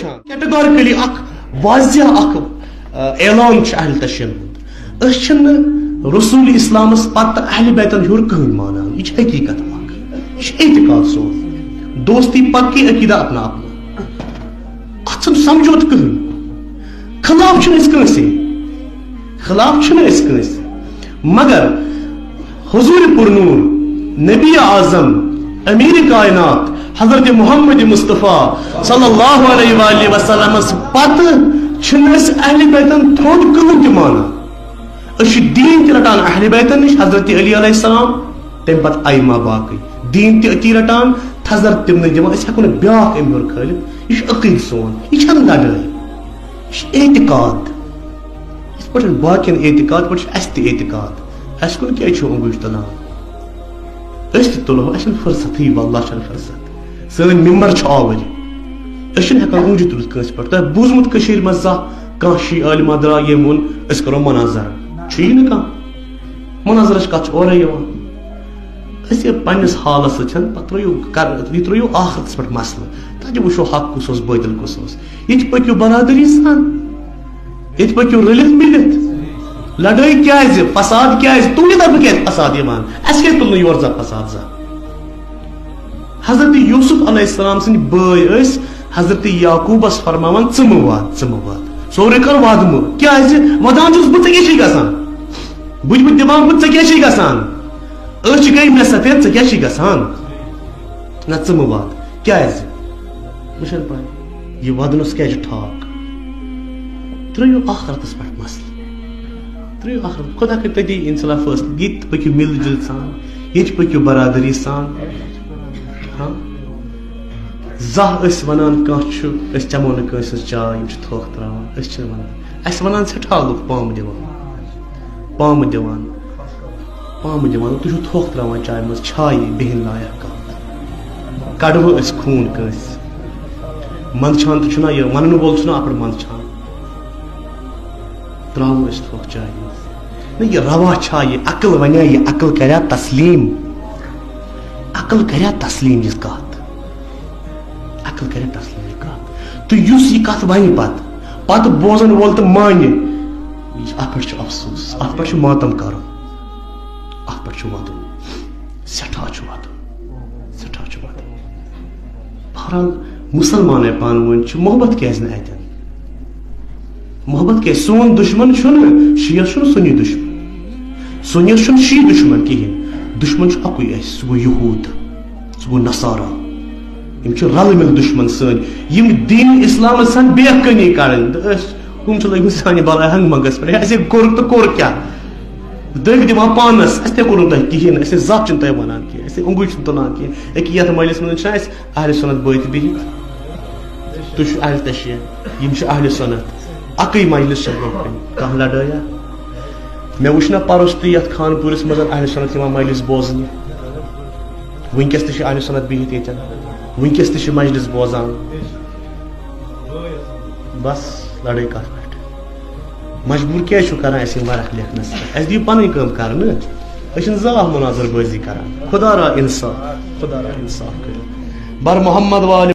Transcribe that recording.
وچھان کیٹگورکلی اخ واضح اخ اعلان اہل تشیعن ہند رسول اسلامس پتہ اہل بیتن ہور کہیں مانان یہ حقیقت اخ یہ اعتقاد سون دوستی پکی عقیدہ اپنا اپنا ات سمجھوت کہیں خلاف کنسی خلاف کنسی مگر حضور پرنور نبی اعظم امیر کائنات حضرت محمد مصطفیٰ صلی اللہ علیہ وآلہ وسلم پتہ اہل بیتن تھوڑ کہیں تہ مانا دین تہ رٹان اہل بیتن نش حضرت علی علیہ السلام تم پتہ ائمہ باقی دین تہ اتی رٹان تھزر تم دان اس ہیکو نا بیاکھ ام ہور کھالت یہ عقید سون یہ لڑائی یہ اعتقاد اس پہ باقین اعتقاد پہ اس تہ اعتقاد اس کن کیا انگوش تلان اس تہ تلو اس فرصت واللہ چھ فرصت سن ممبر آوری اس ہیکان اونجی تلت کنس پہ تہ بوزمت کشیر مز کان شی عالمہ درا یم وون اس کرو مناظر چھ نا کان مناظرش کت اورے یوان اس پنس حالس سن پہ یہ ترو آخرتس پہ مسئلہ تجہ وچھو حق کس باطل کس یہ پکو برادری سان یہ پکو رلت ملت لڑائی کیاز فساد کیاز تہندِ طرفہٕ کیاز فساد یوان اس کیاز تل یور زا فساد زا حضرت یوسف علیہ السلام سن بٲے ٲسۍ حضرت یعقوبس فرماوان ژٕ واد سورُے کر وعدٕ کیاز ودان چھُس بہٕ ژےٚ کیاہ چھُے گژھان بہٕ دِوان بہٕ ژےٚ کیاہ چھُے گژھان أچھ گٔے مےٚ سفید ژےٚ کیاہ چھُے گژھان نہ ژٕ واد کیاز مےٚ چھنہٕ پاے یہ ودنس کیاز ٹھاک ترٛٲیِو آخرتس پٮ۪ٹھ مسلہٕ ترٛٲیِو آخرت خدا کر تتی انصلاح فٲصلہٕ ییٚتہِ پٔکِو مِل جُل سان ییٚتہِ پٔکِو برادری سان زانٛہہ ٲسۍ ونان کانٛہہ چھُ أسۍ چٮ۪مو نہٕ کٲنٛسہِ ہٕنٛز چاے یِم چھِ تھوٚکھ تراوان أسۍ چھِنہٕ ونان اَسہِ ونان سٮ۪ٹھاہ لُکھ پامہٕ دِوان تُہۍ چھِو تھوٚکھ تراوان چاے منٛز چھایہِ بِہِنۍ لایق کانٛہہ کڑوٕ أسۍ خوٗن کٲنٛسہِ منٛدچھان تہِ چھُنا یہِ ونن وول چھُنا اَپٲرۍ منٛدچھان تراوو أسۍ تھوٚکھ چاے منٛز نہ یہِ روا چھا یہِ عقل ونیا یہِ عقل کریا تسلیٖم یہِ کتھ عقل کریا تسلیٖم یہِ کتھ تہٕ یُس یہِ کتھ ونہِ پتہٕ بوزن وول تہٕ مانہِ اتھ پٮ۪ٹھ چھُ افسوس اتھ پٮ۪ٹھ چھُ ماتم کرُن اتھ پٮ۪ٹھ چھُ ودُن سٮ۪ٹھاہ چھُ ودُن بہرحال مسلمان پانہٕ ؤنۍ چھِ محبت کیازِ نہٕ اتٮ۪ن محبت کیازِ سون دشمن چھُنہٕ شیعہ چھُنہٕ سُنی دشمن سُنیس چھُنہٕ شی دشمن کہیٖنۍ دشمن چھُ اکُے اسہِ سُہ گوٚو یہوٗد سُہ گوٚو نصارا یِم چھِ رلہٕ مِل دشمن سٲنۍ یِم دین اسلامس سان بے حقٲنی کران تہٕ أسۍ ہُم چھِ لٔگمٕتۍ سانہِ بلاے ہنگ منگس پٮ۪ٹھ اَسے کوٚر تہٕ کوٚر کیٛاہ دٔگۍ دِوان پانس اَسہِ تہِ کوٚر نہٕ تۄہہِ کہیٖنۍ اَسے زب چھِنہٕ تۄہہِ ونان کینٛہہ اَسے اوٚنگُج چھِنہٕ تُلان کینٛہہ أکیاہ یتھ مٲلِس منٛز چھِنہ اَسہِ اہلِ سُنت بٲتھ بِہِتھ تُہۍ چھِو اہلِ تشیع یِم چھِ اہلِ سُنت اکٕے مجلس چھِ برونٛہہ کَنہِ کانٛہہ لڑٲیا مےٚ وٕچھ نہ پرُس تہِ یتھ خانپوٗرِس منٛز اہلِ سُنت یِوان مجلس بوزنہِ وٕنکیٚس تہِ چھِ اہلِ سُنت بِہِتھ ییٚتٮ۪ن وٕنکیٚس تہِ چھِ مجلس بوزان بس لڑٲے کتھ پٮ۪ٹھ مجبوٗر کیازِ چھُو کران اَسہِ یِم ورق لیکھنس پٮ۪ٹھ اَسہِ دِیِو پنٕنۍ کٲم کرنہٕ أسۍ چھِنہٕ زانٛہہ مناظر بٲزی کران خدا را انصاف کٔرِو بر محمد وال